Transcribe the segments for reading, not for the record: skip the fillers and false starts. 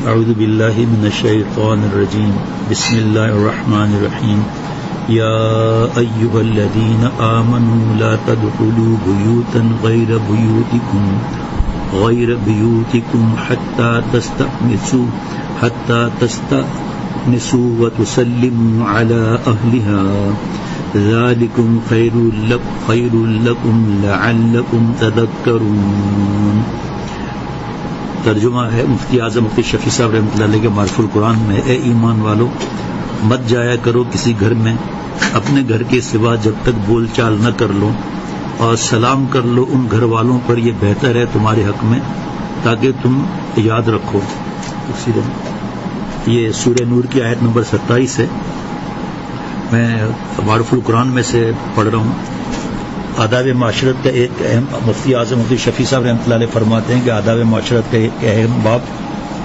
اعوذ باللہ من الشیطان الرجیم بسم اللہ الرحمن الرحیم یا ایہا الذین آمنوا لا تدخلوا بیوتا غیر بیوتکم حتی تستأنسوا وتسلموا علی اہلها ذالکم خیر لکم لعلکم تذکرون۔ ترجمہ ہے مفتی اعظم مفتی شفیع صاحب رحمۃ اللہ علیہ کے معرف القرآن میں، اے ایمان والو، مت جایا کرو کسی گھر میں اپنے گھر کے سوا جب تک بول چال نہ کر لو، اور سلام کر لو ان گھر والوں پر، یہ بہتر ہے تمہارے حق میں تاکہ تم یاد رکھو۔ یہ سورہ نور کی آیت نمبر 27 ہے، میں معرف القرآن میں سے پڑھ رہا ہوں۔ آداب معاشرت کا ایک اہم، مفتی اعظم مفتی شفیع صاحب رحمۃ اللہ علیہ فرماتے ہیں کہ آداب معاشرت کا ایک اہم باب،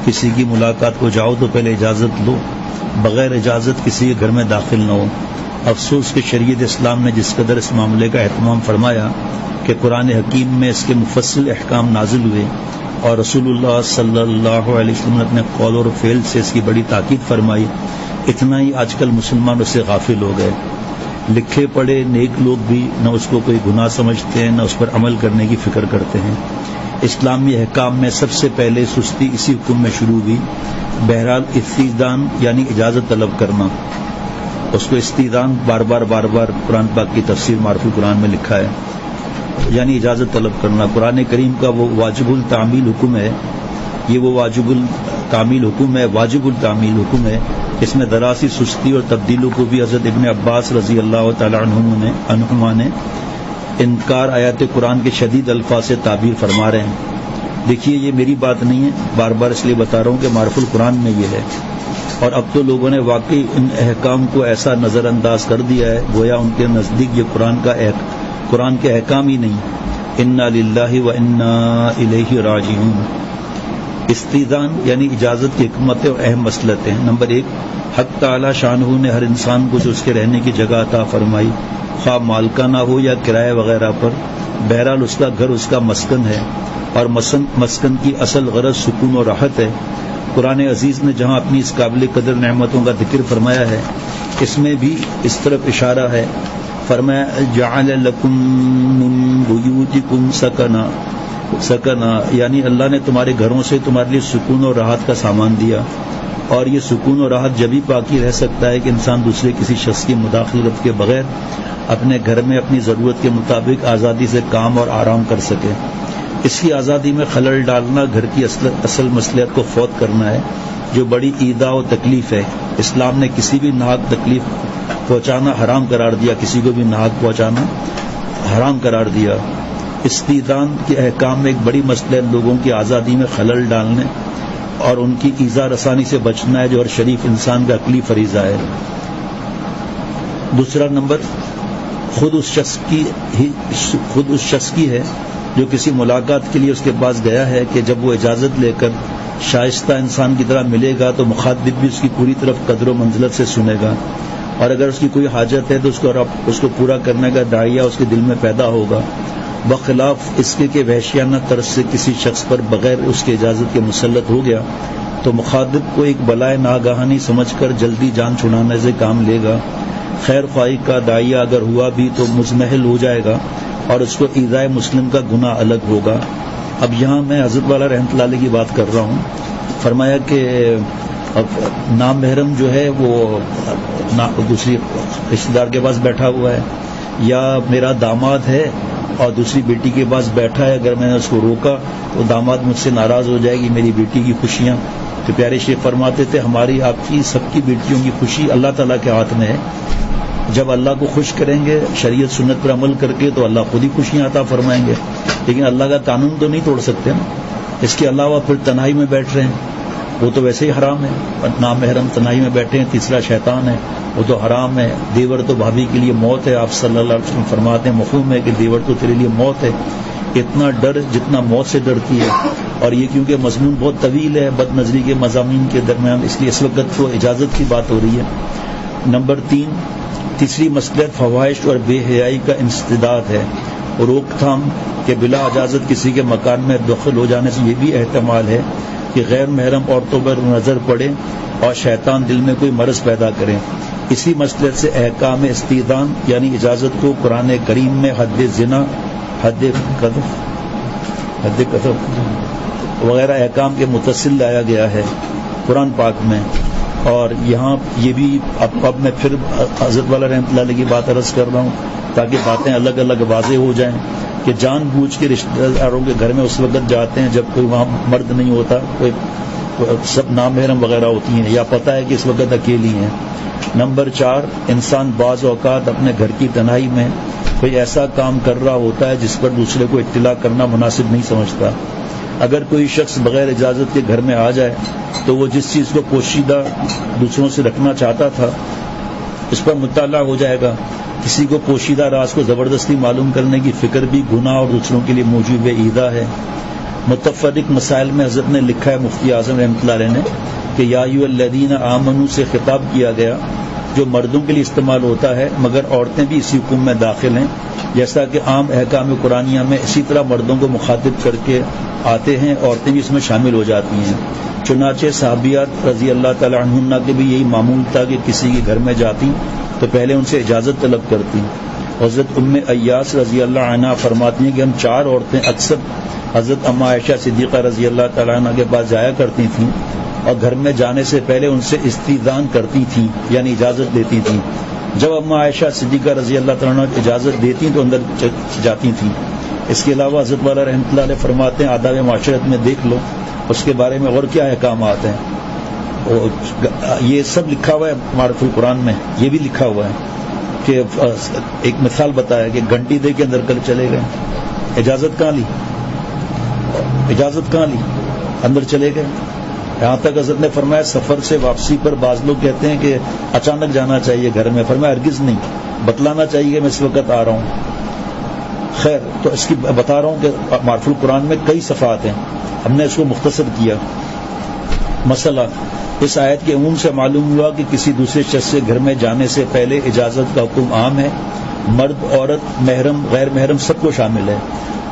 کسی کی ملاقات کو جاؤ تو پہلے اجازت لو، بغیر اجازت کسی کے گھر میں داخل نہ ہو۔ افسوس کہ شریعت اسلام نے جس قدر اس معاملے کا اہتمام فرمایا کہ قرآن حکیم میں اس کے مفصل احکام نازل ہوئے، اور رسول اللہ صلی اللہ علیہ وسلم نے اپنے قول اور فعل سے اس کی بڑی تاکید فرمائی، اتنا ہی آج کل مسلمان اس سے غافل ہو گئے۔ لکھے پڑھے نیک لوگ بھی نہ اس کو کوئی گناہ سمجھتے ہیں، نہ اس پر عمل کرنے کی فکر کرتے ہیں۔ اسلامی احکام میں سب سے پہلے سستی اسی حکم میں شروع ہوئی۔ بہرحال استئذان یعنی اجازت طلب کرنا، اس کو استئذان بار بار قرآن پاک کی تفسیر معرف القرآن میں لکھا ہے، یعنی اجازت طلب کرنا۔ قرآن کریم کا وہ واجب التعمیل حکم ہے، یہ وہ واجب التعمیل حکم ہے، اس میں ذرا سی سستی اور تبدیلوں کو بھی حضرت ابن عباس رضی اللہ تعالی عنہما نے انکار آیات قرآن کے شدید الفاظ سے تعبیر فرما رہے ہیں۔ دیکھیے یہ میری بات نہیں ہے، بار بار اس لیے بتا رہا ہوں کہ معرف القرآن میں یہ ہے، اور اب تو لوگوں نے واقعی ان احکام کو ایسا نظر انداز کر دیا ہے گویا ان کے نزدیک یہ قرآن کے احکام ہی نہیں۔ انا للہ و انا الیہ راجعون۔ استئذان یعنی اجازت کی حکمت اور اہم مصلحتیں۔ نمبر 1، حق تعالی شانہ نے ہر انسان کو جو اس کے رہنے کی جگہ عطا فرمائی، خواہ مالکانہ ہو یا کرایہ وغیرہ پر، بہرحال اس کا گھر اس کا مسکن ہے، اور مسکن کی اصل غرض سکون و راحت ہے۔ قرآن عزیز نے جہاں اپنی اس قابل قدر نعمتوں کا ذکر فرمایا ہے، اس میں بھی اس طرف اشارہ ہے۔ فرمایا جعل لکم من بیوتکم سکنا، یعنی اللہ نے تمہارے گھروں سے تمہارے لیے سکون اور راحت کا سامان دیا، اور یہ سکون اور راحت جبھی باقی رہ سکتا ہے کہ انسان دوسرے کسی شخص کی مداخلت کے بغیر اپنے گھر میں اپنی ضرورت کے مطابق آزادی سے کام اور آرام کر سکے۔ اس کی آزادی میں خلل ڈالنا گھر کی اصل مصلحت کو فوت کرنا ہے، جو بڑی ایذا و تکلیف ہے۔ اسلام نے کسی بھی ناحق تکلیف پہنچانا حرام قرار دیا، کسی کو بھی ناحق پہنچانا حرام قرار دیا۔ استئذان کے احکام میں ایک بڑی مصلحت لوگوں کی آزادی میں خلل ڈالنے اور ان کی ایذا رسانی سے بچنا ہے، جو ہر شریف انسان کا عقلی فریضہ ہے۔ دوسرا نمبر خود اس شخص کی ہے جو کسی ملاقات کے لیے اس کے پاس گیا ہے، کہ جب وہ اجازت لے کر شائستہ انسان کی طرح ملے گا تو مخاطب بھی اس کی پوری طرف قدر و منزلت سے سنے گا، اور اگر اس کی کوئی حاجت ہے تو اس کو پورا کرنے کا داعیہ اس کے دل میں پیدا ہوگا، بخلاف اس کے کہ وحشیانہ طرز سے کسی شخص پر بغیر اس کی اجازت کے مسلط ہو گیا تو مخاطب کو ایک بلائے ناگہانی سمجھ کر جلدی جان چھڑانے سے کام لے گا۔ خیر خواہی کا داعیہ اگر ہوا بھی تو مزمحل ہو جائے گا، اور اس کو ایذائے مسلم کا گناہ الگ ہوگا۔ اب یہاں میں حضرت والا رحمۃ اللہ علیہ کی بات کر رہا ہوں۔ فرمایا کہ نامحرم جو ہے وہ دوسری رشتہ دار کے پاس بیٹھا ہوا ہے، یا میرا داماد ہے اور دوسری بیٹی کے پاس بیٹھا ہے، اگر میں نے اس کو روکا تو داماد مجھ سے ناراض ہو جائے گی، میری بیٹی کی خوشیاں۔ تو پیارے شیخ فرماتے تھے ہماری آپ کی سب کی بیٹیوں کی خوشی اللہ تعالیٰ کے ہاتھ میں ہے۔ جب اللہ کو خوش کریں گے شریعت سنت پر عمل کر کے تو اللہ خود ہی خوشیاں عطا فرمائیں گے، لیکن اللہ کا قانون تو نہیں توڑ سکتے نا۔ اس کے علاوہ پھر تنہائی میں بیٹھ رہے ہیں، وہ تو ویسے ہی حرام ہے۔ نامحرم تنہائی میں بیٹھے ہیں، تیسرا شیطان ہے، وہ تو حرام ہے۔ دیور تو بھابھی کے لیے موت ہے، آپ صلی اللہ علیہ وسلم فرماتے ہیں مفہوم ہے کہ دیور تو تیرے لیے موت ہے۔ اتنا ڈر جتنا موت سے ڈرتی ہے، اور یہ کیونکہ مضمون بہت طویل ہے بد نظری کے مضامین کے درمیان، اس لیے اس وقت تو اجازت کی بات ہو رہی ہے۔ نمبر 3، تیسری مصلحت فواحش اور بے حیائی کا انسداد ہے، روک تھام کہ بلا اجازت کسی کے مکان میں دخل ہو جانے سے یہ بھی احتمال ہے کہ غیر محرم عورتوں پر نظر پڑے اور شیطان دل میں کوئی مرض پیدا کرے. اسی مسئلے سے احکام استئذان یعنی اجازت کو قرآن کریم میں حد زنا، حد قذف وغیرہ احکام کے متصل لایا گیا ہے قرآن پاک میں. اور یہاں یہ بھی اب میں پھر حضرت والا رحمۃ اللہ علیہ کی بات عرض کر رہا ہوں تاکہ باتیں الگ الگ واضح ہو جائیں کہ جان بوجھ کے رشتہ داروں کے گھر میں اس وقت جاتے ہیں جب کوئی وہاں مرد نہیں ہوتا، کوئی سب نامحرم وغیرہ ہوتی ہیں یا پتہ ہے کہ اس وقت اکیلی ہیں. نمبر 4، انسان بعض اوقات اپنے گھر کی تنہائی میں کوئی ایسا کام کر رہا ہوتا ہے جس پر دوسرے کو اطلاع کرنا مناسب نہیں سمجھتا. اگر کوئی شخص بغیر اجازت کے گھر میں آ جائے تو وہ جس چیز کو پوشیدہ دوسروں سے رکھنا چاہتا تھا اس پر مطلع ہو جائے گا. کسی کو پوشیدہ راز کو زبردستی معلوم کرنے کی فکر بھی گناہ اور دوسروں کے لیے موجب ایذا ہے. متفرق مسائل میں حضرت نے لکھا ہے مفتی اعظم رحمۃ اللہ علیہ نے کہ یا ایھا الذین آمنوا سے خطاب کیا گیا جو مردوں کے لیے استعمال ہوتا ہے مگر عورتیں بھی اسی حکم میں داخل ہیں جیسا کہ عام احکام قرآنیہ میں اسی طرح مردوں کو مخاطب کر کے آتے ہیں عورتیں بھی اس میں شامل ہو جاتی ہیں. چنانچہ صحابیات رضی اللہ تعالی عنہن کے بھی یہی معمول تھا کہ کسی کے گھر میں جاتی تو پہلے ان سے اجازت طلب کرتی. حضرت ام ایاس رضی اللہ عنہا فرماتی ہیں کہ ہم 4 عورتیں اکثر حضرت اما عائشہ صدیقہ رضی اللہ تعالی عنہ کے پاس جایا کرتی تھیں اور گھر میں جانے سے پہلے ان سے استئذان کرتی تھیں یعنی اجازت لیتی تھیں. جب اما عائشہ صدیقہ رضی اللہ تعالی عنہ اجازت دیتی تو اندر جاتی تھیں. اس کے علاوہ حضرت والا رحمۃ اللہ علیہ فرماتے ہیں آداب معاشرت میں دیکھ لو اس کے بارے میں اور کیا احکامات ہیں. یہ سب لکھا ہوا ہے معرف القرآن میں. یہ بھی لکھا ہوا ہے کہ ایک مثال بتایا کہ گھنٹی دے کے اندر کل چلے گئے، اجازت کہاں لی؟ اجازت کہاں لی؟ اندر چلے گئے. یہاں تک حضرت نے فرمایا سفر سے واپسی پر بعض لوگ کہتے ہیں کہ اچانک جانا چاہیے گھر میں. فرمایا ہرگز نہیں، بتلانا چاہیے میں اس وقت آ رہا ہوں. خیر تو اس کی بتا رہا ہوں کہ معرف القرآن میں کئی صفحات ہیں، ہم نے اس کو مختصر کیا. مسئلہ اس آیت کے عموم سے معلوم ہوا کہ کسی دوسرے شخص سے گھر میں جانے سے پہلے اجازت کا حکم عام ہے. مرد، عورت، محرم، غیر محرم سب کو شامل ہے.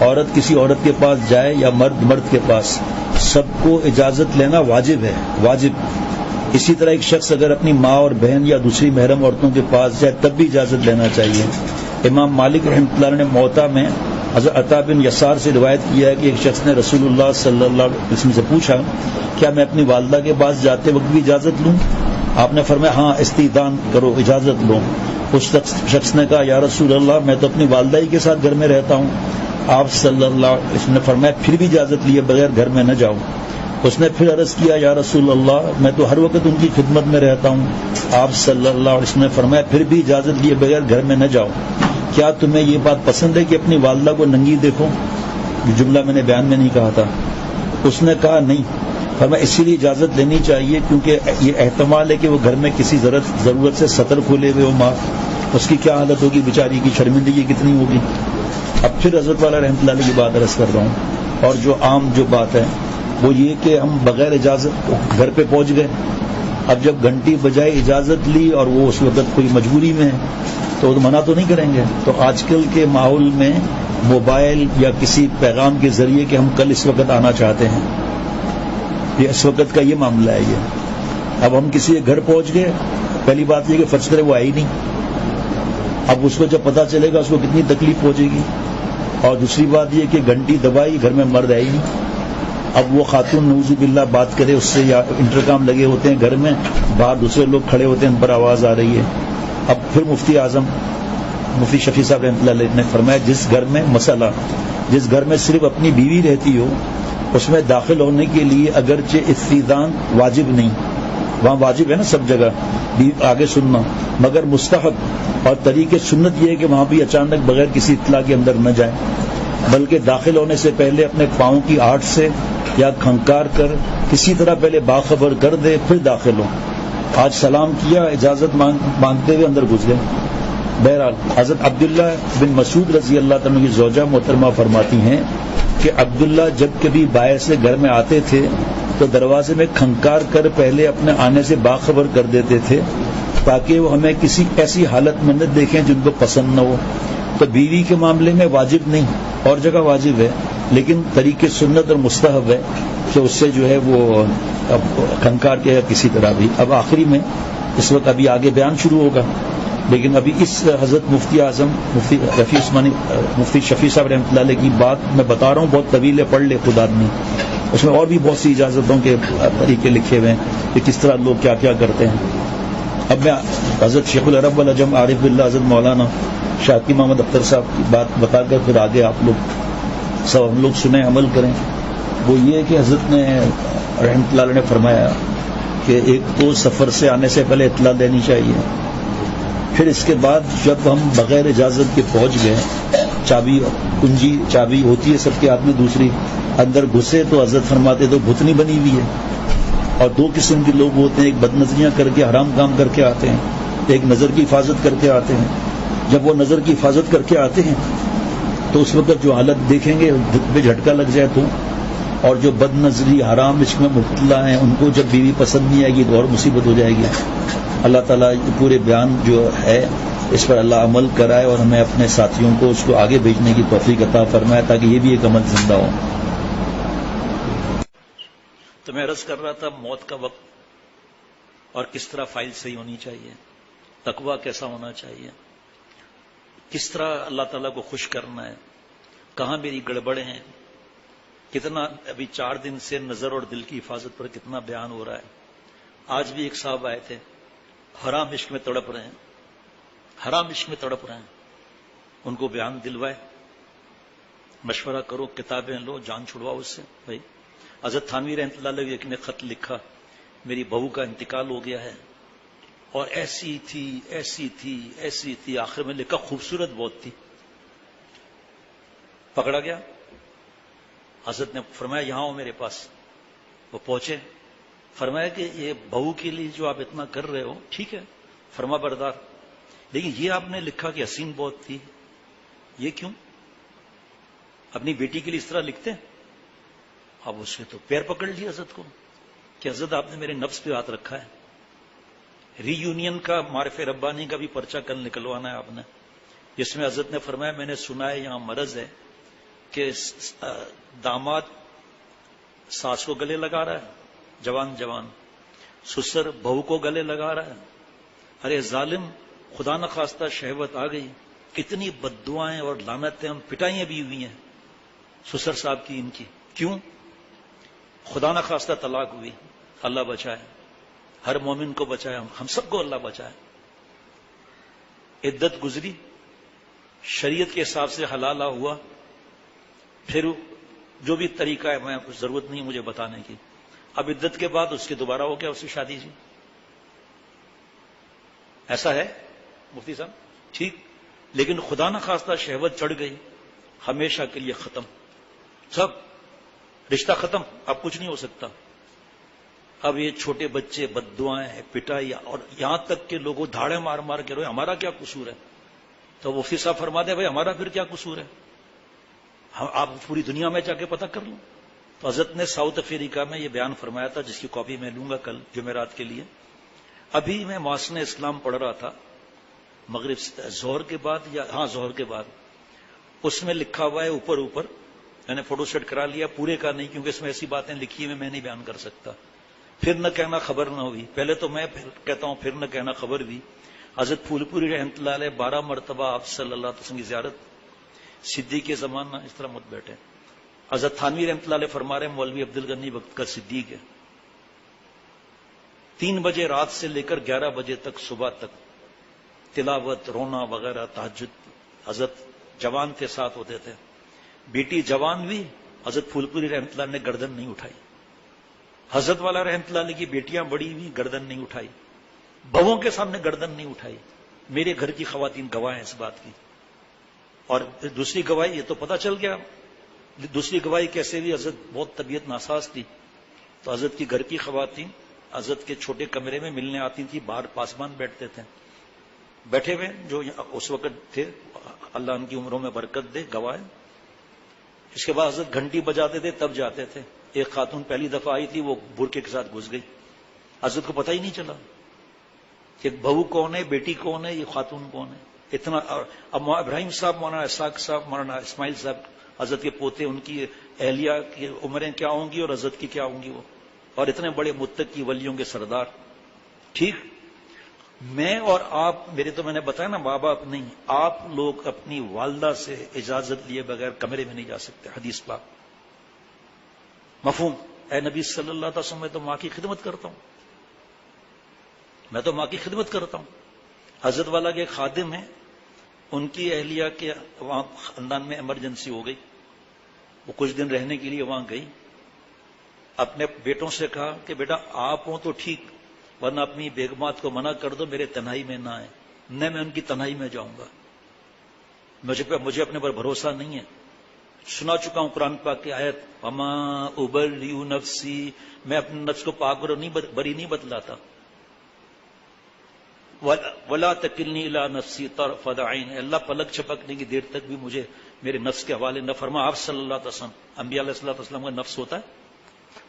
عورت کسی عورت کے پاس جائے یا مرد مرد کے پاس، سب کو اجازت لینا واجب ہے، واجب. اسی طرح ایک شخص اگر اپنی ماں اور بہن یا دوسری محرم عورتوں کے پاس جائے تب بھی اجازت لینا چاہیے. امام مالک رحمۃ اللہ نے موطا میں حضرت عطا بن یسار سے روایت کیا ہے کہ ایک شخص نے رسول اللہ صلی اللہ علیہ وسلم سے پوچھا کیا میں اپنی والدہ کے پاس جاتے وقت بھی اجازت لوں؟ آپ نے فرمایا ہاں استئذان کرو، اجازت لو. اس شخص نے کہا یا رسول اللہ میں تو اپنی والدہ ہی کے ساتھ گھر میں رہتا ہوں. آپ صلی اللہ علیہ وسلم نے فرمایا پھر بھی اجازت لیے بغیر گھر میں نہ جاؤ. اس نے پھر عرض کیا یا رسول اللہ میں تو ہر وقت ان کی خدمت میں رہتا ہوں. آپ صلی اللہ علیہ وسلم نے فرمایا پھر بھی اجازت لیے بغیر گھر میں نہ جاؤ. کیا تمہیں یہ بات پسند ہے کہ اپنی والدہ کو ننگی دیکھو؟ یہ جملہ میں نے بیان میں نہیں کہا تھا. اس نے کہا نہیں. فرمایا اسی لیے اجازت لینی چاہیے کیونکہ یہ احتمال ہے کہ وہ گھر میں کسی ضرورت سے سطر کھولے ہوئے ہو ماں، اس کی کیا حالت ہوگی بیچاری کی، شرمندگی کتنی ہوگی. اب پھر حضرت والا رحمۃ اللہ علیہ کی بات عرض کر رہا ہوں. اور جو عام جو بات ہے وہ یہ کہ ہم بغیر اجازت گھر پہ پہنچ گئے. اب جب گھنٹی بجائے اجازت لی اور وہ اس وقت کوئی مجبوری میں ہے تو منع تو نہیں کریں گے. تو آج کل کے ماحول میں موبائل یا کسی پیغام کے ذریعے کہ ہم کل اس وقت آنا چاہتے ہیں، یہ اس وقت کا یہ معاملہ ہے. یہ اب ہم کسی کے گھر پہنچ گئے، پہلی بات یہ کہ فرض کرے وہ آئی نہیں، اب اس کو جب پتہ چلے گا اس کو کتنی تکلیف پہنچے گی. اور دوسری بات یہ کہ گھنٹی دبائی گھر میں مرد ہے ہی نہیں. اب وہ خاتون نعوذ باللہ بات کرے اس سے یا انٹرکام لگے ہوتے ہیں گھر میں، باہر دوسرے لوگ کھڑے ہوتے ہیں ان پر آواز آ رہی ہے. اب پھر مفتی اعظم مفتی شفیع صاحب رحمۃ اللہ علیہ نے فرمایا جس گھر میں مسئلہ جس گھر میں صرف اپنی بیوی رہتی ہو اس میں داخل ہونے کے لیے اگرچہ استئذان واجب نہیں، وہاں واجب ہے نا سب جگہ آگے سننا، مگر مستحب اور طریق سنت یہ ہے کہ وہاں بھی اچانک بغیر کسی اطلاع کے اندر نہ جائیں، بلکہ داخل ہونے سے پہلے اپنے پاؤں کی آہٹ سے یا کھنکار کر کسی طرح پہلے باخبر کر دے پھر داخل ہو. آج سلام کیا، اجازت مانگتے ہوئے اندر گھس گئے. بہرحال حضرت عبداللہ بن مسعود رضی اللہ تعالیٰ کی زوجہ محترمہ فرماتی ہیں کہ عبداللہ جب کبھی باہر سے گھر میں آتے تھے تو دروازے میں کھنکار کر پہلے اپنے آنے سے باخبر کر دیتے تھے تاکہ وہ ہمیں کسی ایسی حالت میں نہ دیکھیں جن کو پسند نہ ہو. تو بیوی کے معاملے میں واجب نہیں، اور جگہ واجب ہے لیکن طریق سنت اور مستحب ہے. کہ اس سے جو ہے وہ اب کنکار کے کسی طرح بھی. اب آخری میں اس وقت ابھی آگے بیان شروع ہوگا، لیکن ابھی اس حضرت مفتی اعظم مفتی شفیع صاحب رحمۃ اللہ علیہ کی بات میں بتا رہا ہوں، بہت طویل ہے، پڑھ لے خود آدمی. اس میں اور بھی بہت سی اجازتوں کے طریقے لکھے ہوئے ہیں کہ کس طرح لوگ کیا کیا کرتے ہیں. اب میں حضرت شیخ العرب والعجم عارف باللہ حضرت مولانا شاقی محمد اختر صاحب کی بات بتا کر پھر آگے آپ لوگ سب ہم لوگ سنیں، عمل کریں. وہ یہ کہ حضرت نے رحمۃ اللہ علیہ نے فرمایا کہ ایک تو سفر سے آنے سے پہلے اطلاع دینی چاہیے، پھر اس کے بعد جب ہم بغیر اجازت کے پہنچ گئے، کنجی چابی ہوتی ہے سب کے ہاتھ میں، دوسری اندر گھسے تو حضرت فرماتے تو بھتنی بنی ہوئی ہے. اور دو قسم کے لوگ ہوتے ہیں، ایک بد نظریاں کر کے حرام کام کر کے آتے ہیں، ایک نظر کی حفاظت کر کے آتے ہیں. جب وہ نظر کی حفاظت کر کے آتے ہیں تو اس وقت جو حالت دیکھیں گے پہ جھٹکا لگ جائے تو، اور جو بد نظری حرام عشق میں مبتلا ہیں ان کو جب بیوی پسند نہیں آئے گی تو اور مصیبت ہو جائے گی. اللہ تعالیٰ پورے بیان جو ہے اس پر اللہ عمل کرائے اور ہمیں اپنے ساتھیوں کو اس کو آگے بھیجنے کی توفیق عطا فرمائے تاکہ یہ بھی ایک عمل زندہ ہو. تو میں عرض کر رہا تھا موت کا وقت اور کس طرح فائل صحیح ہونی چاہیے، تقویٰ کیسا ہونا چاہیے، کس طرح اللہ تعالیٰ کو خوش کرنا ہے، کہاں میری گڑبڑیں ہیں، کتنا ابھی 4 دن سے نظر اور دل کی حفاظت پر کتنا بیان ہو رہا ہے. آج بھی ایک صاحب آئے تھے، حرام عشق میں تڑپ رہے ہیں، حرام عشق میں تڑپ رہے ہیں، ان کو بیان دلوائے، مشورہ کرو، کتابیں لو، جان چھڑواؤ اس سے. بھائی حضرت تھانوی رحمۃ اللہ علیہ ایک نے خط لکھا، میری بہو کا انتقال ہو گیا ہے اور ایسی تھی ایسی تھی ایسی تھی، آخر میں لکھا خوبصورت بہت تھی. پکڑا گیا، حضرت نے فرمایا یہاں ہو میرے پاس. وہ پہنچے، فرمایا کہ یہ بہو کے لیے جو آپ اتنا کر رہے ہو ٹھیک ہے، فرما بردار، لیکن یہ آپ نے لکھا کہ حسین بہت تھی، یہ کیوں؟ اپنی بیٹی کے لیے اس طرح لکھتے ہیں؟ اب اس نے تو پیر پکڑ لیا حضرت کو کہ حضرت آپ نے میرے نفس پہ ہاتھ رکھا ہے. ری یونین کا معرف ربانی کا بھی پرچہ کل نکلوانا ہے آپ نے، جس میں حضرت نے فرمایا میں نے سنا ہے یہاں مرض ہے کہ داماد ساس کو گلے لگا رہا ہے، جوان جوان، سسر بہو کو گلے لگا رہا ہے. ارے ظالم، خدا نخواستہ شہوت آ گئی، کتنی بد دعائیں اور لعنتیں، پٹائیاں بھی ہوئی ہیں سسر صاحب کی، ان کی کیوں؟ خدا نخواستہ طلاق ہوئی، اللہ بچائے، ہر مومن کو بچائے، ہم سب کو اللہ بچائے. عدت گزری، شریعت کے حساب سے حلالہ ہوا، پھر جو بھی طریقہ ہے، میں کچھ ضرورت نہیں مجھے بتانے کی. اب عدت کے بعد اس کے دوبارہ ہو گیا اس کی شادی. جی ایسا ہے مفتی صاحب؟ ٹھیک، لیکن خدا نخواستہ شہوت چڑھ گئی، ہمیشہ کے لیے ختم، سب رشتہ ختم، اب کچھ نہیں ہو سکتا. اب یہ چھوٹے بچے بد دعائیں، پٹائی، اور یہاں تک کہ لوگوں دھاڑے مار مار کے روئے ہمارا کیا قصور ہے. تو مفتی صاحب فرما دیں بھائی ہمارا پھر کیا قصور ہے، آپ پوری دنیا میں جا کے پتہ کر لوں. تو حضرت نے ساؤتھ افریقہ میں یہ بیان فرمایا تھا، جس کی کاپی میں لوں گا کل جمعرات کے لیے. ابھی میں محسن اسلام پڑھ رہا تھا مغرب ظہر کے بعد، یا ہاں ظہر کے بعد، اس میں لکھا ہوا ہے اوپر، میں نے فوٹو سیٹ کرا لیا، پورے کا نہیں کیونکہ اس میں ایسی باتیں لکھی ہیں میں نہیں بیان کر سکتا. پھر نہ کہنا خبر نہ ہوئی، پہلے تو میں کہتا ہوں پھر نہ کہنا خبر بھی. حضرت پھول پوری رحمۃ اللہ علیہ 12 مرتبہ آپ صلی اللہ علیہ وسلم کی زیارت، صدیق کے زمانہ، اس طرح مت بیٹھے. حضرت تھانوی رحمۃ اللہ علیہ فرما رہے ہیں مولوی عبد الغنی وقت کا صدیق ہے، 3 بجے رات سے لے کر 11 بجے تک صبح تک تلاوت، رونا وغیرہ، تہجد. حضرت جوان تھے، ساتھ ہوتے تھے. بیٹی جوان بھی، حضرت پھول پوری رحمۃ اللہ نے گردن نہیں اٹھائی. حضرت والا رحمۃ اللہ علیہ کی بیٹیاں بڑی ہوئی، گردن نہیں اٹھائی. بہووں کے سامنے گردن نہیں اٹھائی. میرے گھر کی خواتین گواہ ہیں اس بات کی. اور دوسری گواہی، یہ تو پتہ چل گیا دوسری گواہی کیسے بھی، حضرت بہت طبیعت ناساز تھی، تو حضرت کی گھر کی خواتین حضرت کے چھوٹے کمرے میں ملنے آتی تھی، باہر پاسبان بیٹھتے تھے، بیٹھے ہوئے جو اس وقت تھے، اللہ ان کی عمروں میں برکت دے، گواہ. اس کے بعد حضرت گھنٹی بجاتے تھے تب جاتے تھے. ایک خاتون پہلی دفعہ آئی تھی، وہ برقعے کے ساتھ گھس گئی، حضرت کو پتہ ہی نہیں چلا کہ بہو کون ہے، بیٹی کون ہے، یہ خاتون کون ہے. اتنا. اب ابراہیم صاحب، مولانا اسحاق صاحب، مولانا اسماعیل صاحب حضرت کے پوتے، ان کی اہلیہ کی عمریں کیا ہوں گی اور عزت کی کیا ہوں گی وہ، اور اتنے بڑے متقی ولیوں کے سردار. ٹھیک، میں اور آپ، میں نے بتایا نا ماں باپ نہیں، آپ لوگ اپنی والدہ سے اجازت لیے بغیر کمرے میں نہیں جا سکتے، حدیث پاک. مفہوم؟ اے نبی صلی اللہ علیہ وسلم، میں تو ماں کی خدمت کرتا ہوں، میں تو ماں کی خدمت کرتا ہوں. حضرت والا کے خادم ہیں، ان کی اہلیہ کے وہاں خاندان میں ایمرجنسی ہو گئی، وہ کچھ دن رہنے کے لیے وہاں گئی. اپنے بیٹوں سے کہا کہ بیٹا آپ ہوں تو ٹھیک، ورنہ اپنی بیگمات کو منع کر دو میرے تنہائی میں نہ آئے، نہ میں ان کی تنہائی میں جاؤں گا، مجھے اپنے پر بھروسہ نہیں ہے. سنا چکا ہوں قرآن پاک کی آیت، وما ابرئ نفسی، میں اپنے نفس کو پاک بری نہیں بتلاتا. ولا تکلنی الی نفسی طرف عین، اللہ پلک چھپکنے کی دیر تک بھی مجھے میرے نفس کے حوالے نہ فرما. آپ صلی اللہ علیہ وسلم، انبیاء علیہ الصلوۃ والسلام کا نفس ہوتا ہے.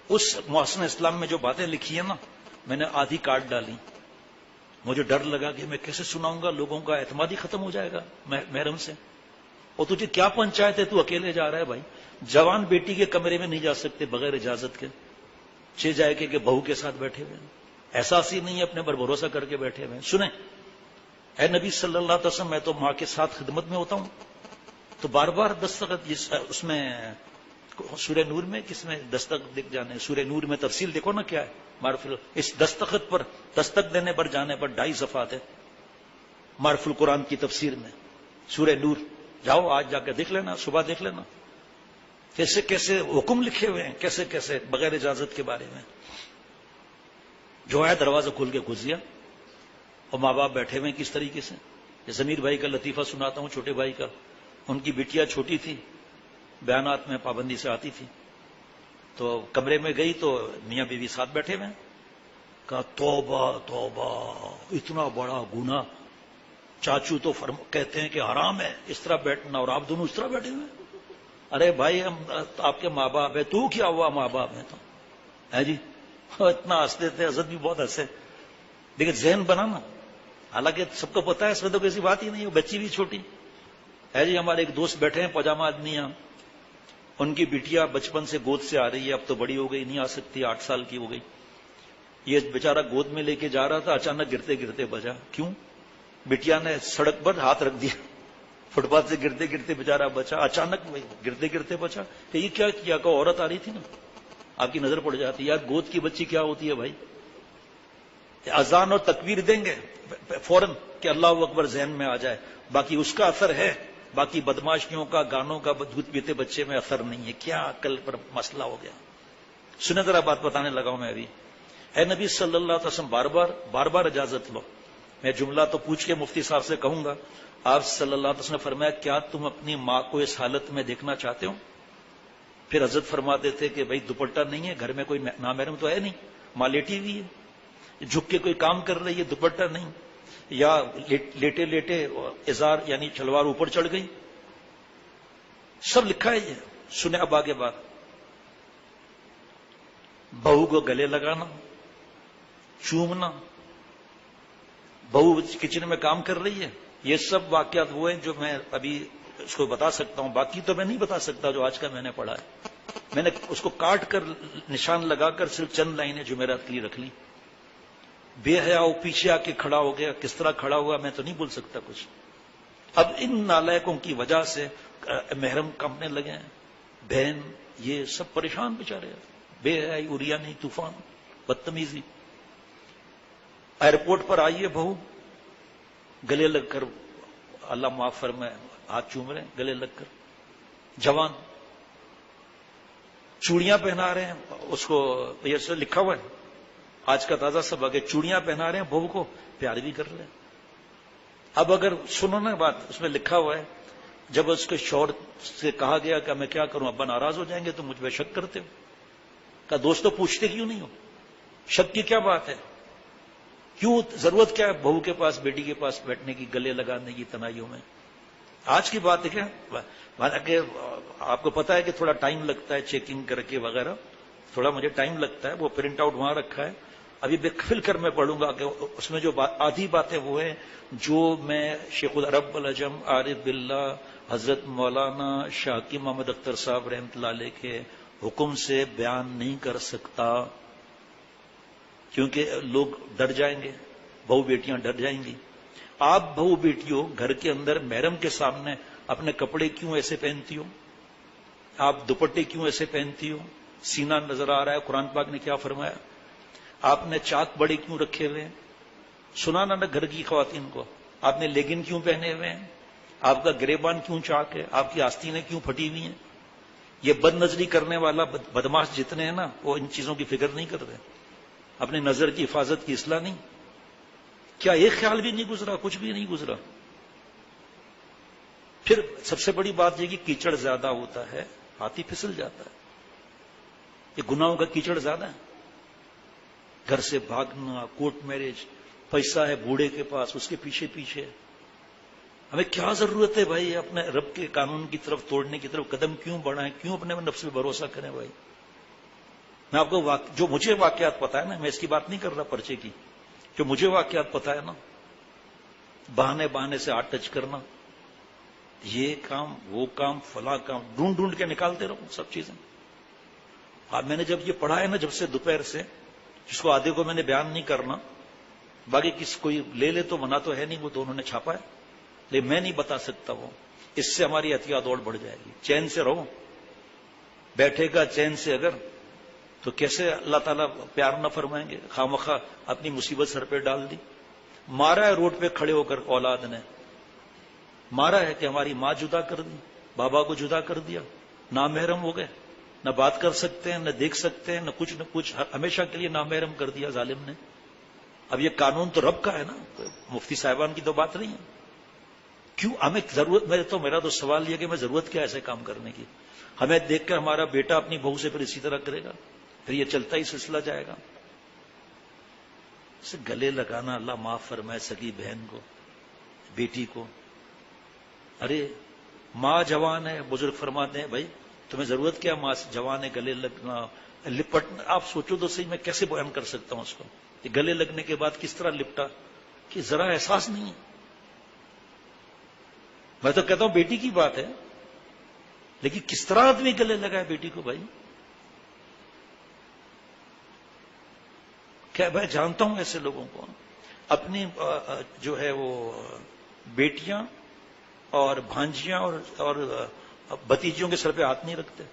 اس محسن اسلام میں جو باتیں لکھی ہیں نا، میں نے آدھی کاٹ ڈالی. مجھے ڈر لگا کہ میں کیسے سناؤں گا، لوگوں کا اعتماد ہی ختم ہو جائے گا محرم سے. اور تجھے کیا پنچایت ہے، تو اکیلے جا رہا ہے بھائی. جوان بیٹی کے کمرے میں نہیں جا سکتے بغیر اجازت کے، چھ جائے کہ بہو کے ساتھ بیٹھے ہوئے ہیں، احساس ہی نہیں ہے، اپنے پر بھروسہ کر کے بیٹھے ہوئے ہیں. سنیں، اے نبی صلی اللہ علیہ وسلم، میں تو ماں کے ساتھ خدمت میں ہوتا ہوں. تو بار بار دستخط، اس میں سورہ نور میں کس میں دستخط دکھ جانے، سورہ نور میں تفصیل دیکھو نا کیا ہے. معرف اس دستخط پر، دستک دینے پر جانے پر 2.5 صفحات ہے معرف القرآن کی تفسیر میں. سورہ نور جاؤ، آج جا کے دیکھ لینا، صبح دیکھ لینا، کیسے کیسے حکم لکھے ہوئے ہیں، کیسے کیسے بغیر اجازت کے بارے میں. جو ہے دروازہ کھول کے گھس گیا، اور ماں باپ بیٹھے ہوئے کس طریقے سے. یہ ضمیر بھائی کا لطیفہ سناتا ہوں، چھوٹے بھائی کا. ان کی بیٹیاں چھوٹی تھی، بیانات میں پابندی سے آتی تھی، تو کمرے میں گئی تو میاں بیوی ساتھ بیٹھے ہوئے. کہا توبہ توبہ، اتنا بڑا گناہ، چاچو تو کہتے ہیں کہ حرام ہے اس طرح بیٹھنا، اور آپ دونوں اس طرح بیٹھے ہوئے. ارے بھائی ہم آپ کے ماں باپ ہے، تو کیا ہوا ماں باپ ہے تو ہے جی. اتنا ہنستے تھے، حضرت بھی بہت ہنسے. لیکن ذہن بنانا، حالانکہ سب کو پتا ہے اس میں تو کسی بات ہی نہیں ہے، بچی بھی چھوٹی ہے جی. ہمارے ایک دوست بیٹھے ہیں پاجامہ آدمی یہاں، ان کی بیٹیاں بچپن سے گود سے آ رہی ہے، اب تو بڑی ہو گئی، نہیں آ سکتی، 8 سال کی ہو گئی. یہ بیچارہ گود میں لے کے جا رہا تھا، اچانک گرتے گرتے بچا. کیوں؟ بیٹیا نے سڑک پر ہاتھ رکھ دیا، فٹ پاتھ سے گرتے گرتے بیچارہ بچا. اچانک گرتے گرتے بچا کہ یہ کیا کیا، کہ عورت آ رہی تھی نا، آپ کی نظر پڑ جاتی. یار گود کی بچی کیا ہوتی ہے بھائی. اذان اور تکبیر دیں گے فوراً کہ اللہ اکبر ذہن میں آ جائے، باقی اس کا اثر ہے، باقی بدماشیوں کا، گانوں کا، دودھ پیتے بچے میں اثر نہیں ہے. کیا عقل پر مسئلہ ہو گیا. سنیں ذرا بات بتانے لگا ہوں میں ابھی. اے نبی صلی اللہ علیہ وسلم، بار بار اجازت لو. میں جملہ تو پوچھ کے مفتی صاحب سے کہوں گا. آپ صلی اللہ علیہ وسلم نے فرمایا کیا تم اپنی ماں کو اس حالت میں دیکھنا چاہتے ہو؟ پھر حضرت فرماتے تھے کہ بھائی دوپٹہ نہیں ہے گھر میں، کوئی نامحرم تو ہے نہیں، ماں لیٹی ہوئی ہے، جھک کے کوئی کام کر رہی ہے، دوپٹہ نہیں، یا لیٹے لیٹے ازار یعنی شلوار اوپر چڑھ گئی. سب لکھا ہے یہ. سنیں اب آگے بات. بہو کو گلے لگانا، چومنا، بہو کچن میں کام کر رہی ہے، یہ سب واقعات وہ ہیں جو میں ابھی اس کو بتا سکتا ہوں. باقی تو میں نہیں بتا سکتا جو آج کا میں نے پڑھا ہے. میں نے اس کو کاٹ کر نشان لگا کر صرف چند لائنیں جمعرات کے لیے رکھ لی. بے حیا وہ پیچھے آ کے کھڑا ہو گیا، کس طرح کھڑا ہوا میں تو نہیں بول سکتا کچھ. اب ان نالائقوں کی وجہ سے محرم کمنے لگے ہیں، بہن یہ سب پریشان بیچارے. بے حیائی، اریانی، طوفان، بدتمیزی. ایئرپورٹ پر آئیے بہو، گلے لگ کر اللہ معاف فرمائے ہاتھ چوم رہے ہیں گلے لگ کر. جوان چوڑیاں پہنا رہے ہیں اس کو، یہ سب لکھا ہوا ہے آج کا تازہ سبق ہے. چوڑیاں پہنا رہے ہیں بہو کو، پیار بھی کر رہے ہیں. اب اگر سنو نا بات، اس میں لکھا ہوا ہے جب اس کے شوہر سے کہا گیا کہ میں کیا کروں، ابا ناراض ہو جائیں گے تو مجھ پہ شک کرتے ہو. کہا دوستو پوچھتے کیوں نہیں ہو، شک کی کیا بات ہے، کیوں ضرورت کیا ہے بہو کے پاس، بیٹی کے پاس بیٹھنے کی، گلے لگانے کی تنہائیوں میں. آج کی بات ہے کیا، حالانکہ آپ کو پتا ہے کہ تھوڑا ٹائم لگتا ہے چیکنگ کر کے وغیرہ، تھوڑا مجھے ٹائم لگتا ہے. وہ پرنٹ آؤٹ وہاں رکھا ہے، ابھی بے کر میں پڑھوں گا کہ اس میں جو آدھی باتیں وہ ہیں جو میں شیخ العرب العجم عارف باللہ حضرت مولانا شاکی محمد اختر صاحب رحمۃ اللہ علیہ کے حکم سے بیان نہیں کر سکتا، کیونکہ لوگ ڈر جائیں گے، بہو بیٹیاں ڈر جائیں گی۔ آپ بہو بیٹیوں گھر کے اندر محرم کے سامنے اپنے کپڑے کیوں ایسے پہنتی ہو؟ آپ دوپٹے کیوں ایسے پہنتی ہو؟ سینہ نظر آ رہا ہے، قرآن پاک نے کیا فرمایا؟ آپ نے چاک بڑے کیوں رکھے ہوئے ہیں؟ سنانا نہ گھر کی خواتین کو۔ آپ نے لیگن کیوں پہنے ہوئے ہیں؟ آپ کا گریبان کیوں چاک ہے؟ آپ کی آستینیں کیوں پھٹی ہوئی ہیں؟ یہ بد نظری کرنے والا بدماش جتنے ہیں نا، وہ ان چیزوں کی فکر نہیں کرتے، اپنی نظر کی حفاظت کی اصلاح نہیں۔ کیا ایک خیال بھی نہیں گزرا؟ کچھ بھی نہیں گزرا۔ پھر سب سے بڑی بات یہ کہ کیچڑ زیادہ ہوتا ہے، ہاتھی پھسل جاتا ہے۔ یہ گناہوں کا کیچڑ زیادہ ہے، گھر سے بھاگنا، کورٹ میرج، پیسہ ہے بوڑھے کے پاس، اس کے پیچھے پیچھے۔ ہمیں کیا ضرورت ہے بھائی اپنے رب کے قانون کی طرف توڑنے کی طرف قدم کیوں بڑھائیں؟ کیوں اپنے نفس پہ بھروسہ کریں بھائی؟ میں آپ کو جو مجھے واقعات پتا ہے نا، میں اس کی بات نہیں کر رہا پرچے کی، جو مجھے واقعات پتا ہے نا، بہانے سے ہاتھ ٹچ کرنا، یہ کام وہ کام فلاں کام ڈھونڈ ڈھونڈ کے نکالتے رہو سب چیزیں۔ اب میں نے جب یہ پڑھا ہے نا، جب سے دوپہر سے، جس کو آدھے کو میں نے بیان نہیں کرنا، باقی کس کوئی لے لے تو منع تو ہے نہیں، وہ تو انہوں نے چھاپا ہے، لیکن میں نہیں بتا سکتا وہ۔ اس سے ہماری احتیاط اور بڑھ جائے گی۔ چین سے رہو، بیٹھے گا چین سے اگر تو کیسے اللہ تعالیٰ پیار نہ فرمائیں گے؟ خواہ اپنی مصیبت سر پہ ڈال دی۔ مارا ہے روڈ پہ کھڑے ہو کر اولاد نے، مارا ہے کہ ہماری ماں جدا کر دی، بابا کو جدا کر دیا، نامحرم ہو گئے، نہ بات کر سکتے ہیں، نہ دیکھ سکتے ہیں، نہ کچھ، ہمیشہ کے لیے نامحرم کر دیا ظالم نے۔ اب یہ قانون تو رب کا ہے نا، مفتی صاحبان کی تو بات نہیں ہے۔ کیوں ہمیں ضرورت؟ میرا تو سوال یہ کہ ہمیں ضرورت کیا ایسے کام کرنے کی؟ ہمیں دیکھ کر ہمارا بیٹا اپنی بہو سے پھر اسی طرح کرے گا، پھر یہ چلتا ہی سلسلہ جائے گا۔ اسے گلے لگانا، اللہ معاف فرمائے سگی بہن کو، بیٹی کو۔ ارے ماں جوان ہے، بزرگ فرماتے ہیں بھائی تمہیں ضرورت کیا ماں جوان ہے گلے لگنا لپٹنا؟ آپ سوچو تو صحیح، میں کیسے بیان کر سکتا ہوں اس کو کہ گلے لگنے کے بعد کس طرح لپٹا، کہ ذرا احساس نہیں ہے۔ میں تو کہتا ہوں بیٹی کی بات ہے، لیکن کس طرح آدمی گلے لگائے بیٹی کو بھائی؟ کیا میں جانتا ہوں ایسے لوگوں کو، اپنی جو ہے وہ بیٹیاں اور بھانجیاں اور بھتیجیوں کے سر پہ ہاتھ نہیں رکھتے۔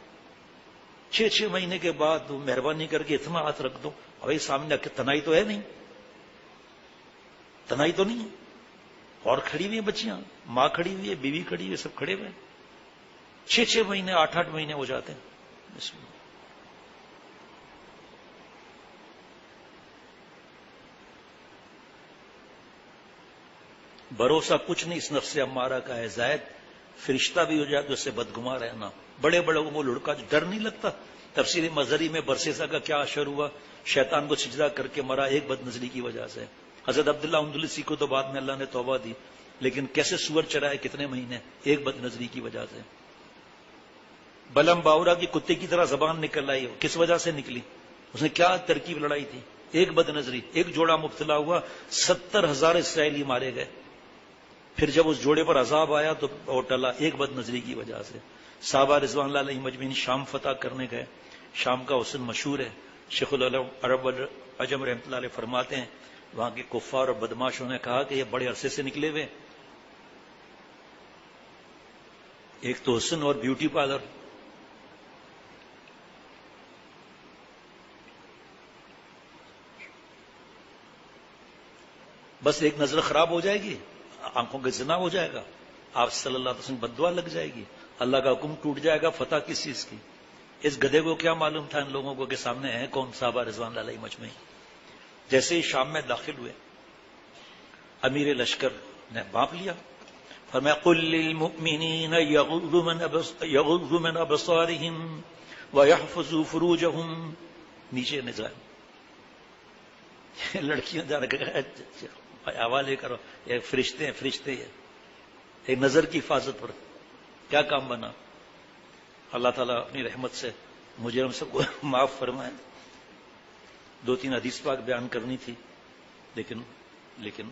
6 مہینے کے بعد مہربانی کر کے اتنا ہاتھ رکھ دو، بھائی سامنے تنائی تو ہے نہیں، تنائی تو نہیں ہے، اور کھڑی ہوئی ہیں بچیاں، ماں کھڑی ہوئی ہے، بیوی کھڑی ہوئی ہے، سب کھڑے ہوئے ہیں، 6 مہینے 8 مہینے ہو جاتے ہیں۔ بسم اللہ۔ بھروسہ کچھ نہیں، اس نفس امارہ کا ہے زائد، فرشتہ بھی ہو جائے تو اس سے بدگما رہنا۔ بڑے بڑے وہ لڑکا جو ڈر نہیں لگتا۔ تفسیر مظہری میں برسیسا کا کیا اشر ہوا، شیطان کو سجدہ کر کے مرا ایک بد نظری کی وجہ سے۔ حضرت عبداللہ اندلسی کو تو بعد میں اللہ نے توبہ دی، لیکن کیسے سور چرائے کتنے مہینے ایک بد نظری کی وجہ سے۔ بلم باورا کی کتے کی طرح زبان نکل آئی، کس وجہ سے نکلی؟ اس نے کیا ترکیب لڑائی تھی؟ ایک بد نظری، ایک جوڑا مبتلا ہوا، 70,000 اسرائیلی مارے گئے۔ پھر جب اس جوڑے پر عذاب آیا تو وہ ٹلا ایک بد نظری کی وجہ سے۔ صحابہ رضوان اللہ علیہم اجمعین شام فتح کرنے گئے، شام کا حسن مشہور ہے۔ شیخ العرب العجم رحمۃ اللہ علیہ فرماتے ہیں وہاں کے کفار اور بدماشوں نے کہا کہ یہ بڑے عرصے سے نکلے ہوئے، ایک تو حسن اور بیوٹی پارلر۔ بس ایک نظر خراب ہو جائے گی، آنکھوں کے زنا ہو جائے گا، آپ صلی اللہ علیہ وسلم بددعا لگ جائے گی، اللہ کا حکم ٹوٹ جائے گا۔ فتح کس چیز کی؟ اس گدھے کو کیا معلوم تھا ان لوگوں کو کہ سامنے ہیں کون؟ صحابہ رضوان اللہ علیہم اجمعین۔ جیسے ہی شام میں داخل ہوئے، امیر لشکر نے بانپ لیا، فرمایا قل للمؤمنین یغضوا من ابصارهم ویحفظوا فروجهم۔ نیچے نظر لڑکیاں جا رہے حوالے کرو، یہ فرشتے ہیں، فرشتے ہیں، ایک نظر کی حفاظت پر کیا کام بنا؟ اللہ تعالیٰ اپنی رحمت سے مجھے ہم سب کو معاف فرمائے۔ 2-3 حدیث پاک بیان کرنی تھی، لیکن